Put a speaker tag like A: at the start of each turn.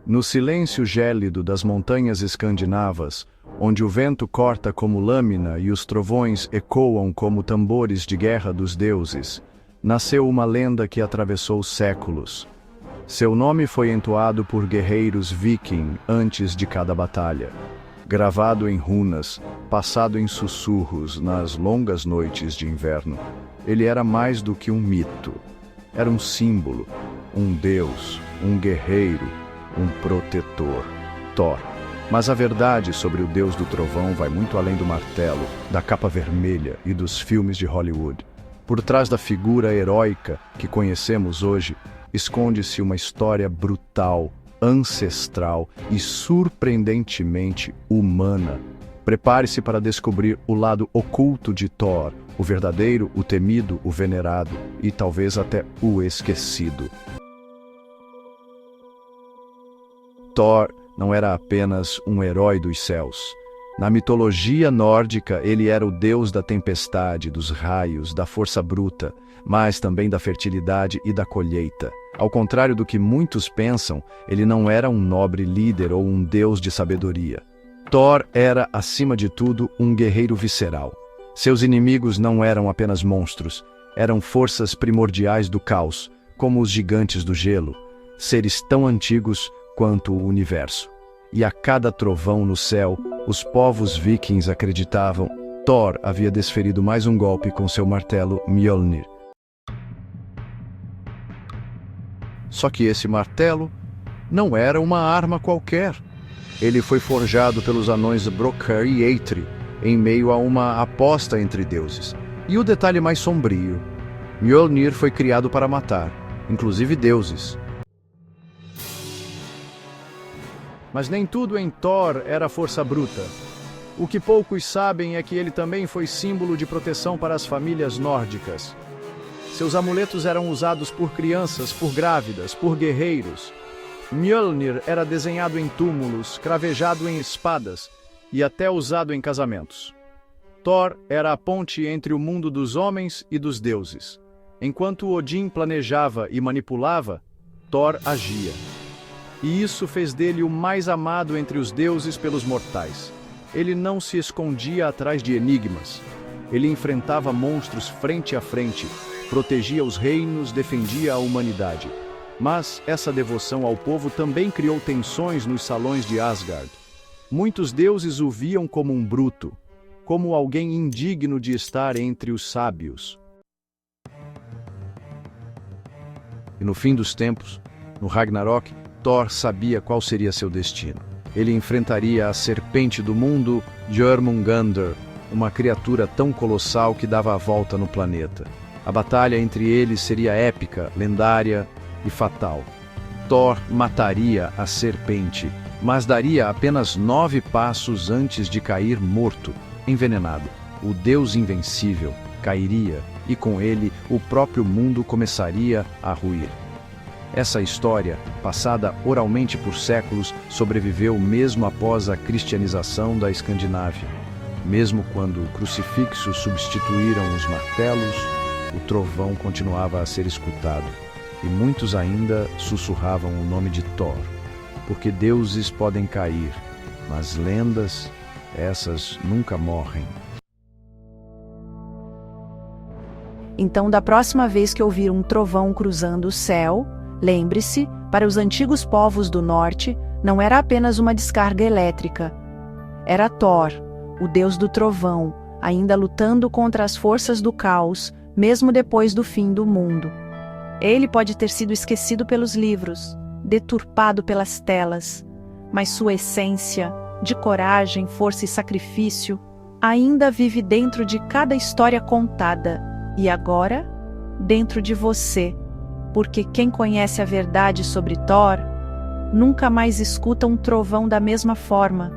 A: No silêncio gélido das montanhas escandinavas, onde o vento corta como lâmina e os trovões ecoam como tambores de guerra dos deuses, nasceu uma lenda que atravessou séculos. Seu nome foi entoado por guerreiros viking antes de cada batalha. Gravado em runas, passado em sussurros nas longas noites de inverno, ele era mais do que um mito. Era um símbolo, um deus, um guerreiro, um protetor, Thor. Mas a verdade sobre o deus do trovão vai muito além do martelo, da capa vermelha e dos filmes de Hollywood. Por trás da figura heróica que conhecemos hoje, esconde-se uma história brutal, ancestral e surpreendentemente humana. Prepare-se para descobrir o lado oculto de Thor, o verdadeiro, o temido, o venerado e talvez até o esquecido. Thor não era apenas um herói dos céus. Na mitologia nórdica, ele era o deus da tempestade, dos raios, da força bruta, mas também da fertilidade e da colheita. Ao contrário do que muitos pensam, ele não era um nobre líder ou um deus de sabedoria. Thor era, acima de tudo, um guerreiro visceral. Seus inimigos não eram apenas monstros, eram forças primordiais do caos, como os gigantes do gelo, seres tão antigos quanto o universo. E a cada trovão no céu, os povos vikings acreditavam Thor havia desferido mais um golpe com seu martelo Mjolnir. Só que esse martelo não era uma arma qualquer. Ele foi forjado pelos anões Brokkr e Eitri, em meio a uma aposta entre deuses. E o detalhe mais sombrio: Mjolnir foi criado para matar, inclusive deuses. Mas nem tudo em Thor era força bruta. O que poucos sabem é que ele também foi símbolo de proteção para as famílias nórdicas. Seus amuletos eram usados por crianças, por grávidas, por guerreiros. Mjolnir era desenhado em túmulos, cravejado em espadas e até usado em casamentos. Thor era a ponte entre o mundo dos homens e dos deuses. Enquanto Odin planejava e manipulava, Thor agia. E isso fez dele o mais amado entre os deuses pelos mortais. Ele não se escondia atrás de enigmas. Ele enfrentava monstros frente a frente, protegia os reinos, defendia a humanidade. Mas essa devoção ao povo também criou tensões nos salões de Asgard. Muitos deuses o viam como um bruto, como alguém indigno de estar entre os sábios. E no fim dos tempos, no Ragnarok, Thor sabia qual seria seu destino. Ele enfrentaria a serpente do mundo, Jörmungandr, uma criatura tão colossal que dava a volta no planeta. A batalha entre eles seria épica, lendária e fatal. Thor mataria a serpente, mas daria apenas 9 passos antes de cair morto, envenenado. O Deus invencível cairia e com ele o próprio mundo começaria a ruir. Essa história, passada oralmente por séculos, sobreviveu mesmo após a cristianização da Escandinávia. Mesmo quando crucifixos substituíram os martelos, o trovão continuava a ser escutado, e muitos ainda sussurravam o nome de Thor, porque deuses podem cair, mas lendas, essas nunca morrem.
B: Então, da próxima vez que ouvir um trovão cruzando o céu, lembre-se, para os antigos povos do norte, não era apenas uma descarga elétrica. Era Thor, o deus do trovão, ainda lutando contra as forças do caos, mesmo depois do fim do mundo. Ele pode ter sido esquecido pelos livros, deturpado pelas telas, mas sua essência, de coragem, força e sacrifício, ainda vive dentro de cada história contada, e agora, dentro de você. Porque quem conhece a verdade sobre Thor, nunca mais escuta um trovão da mesma forma.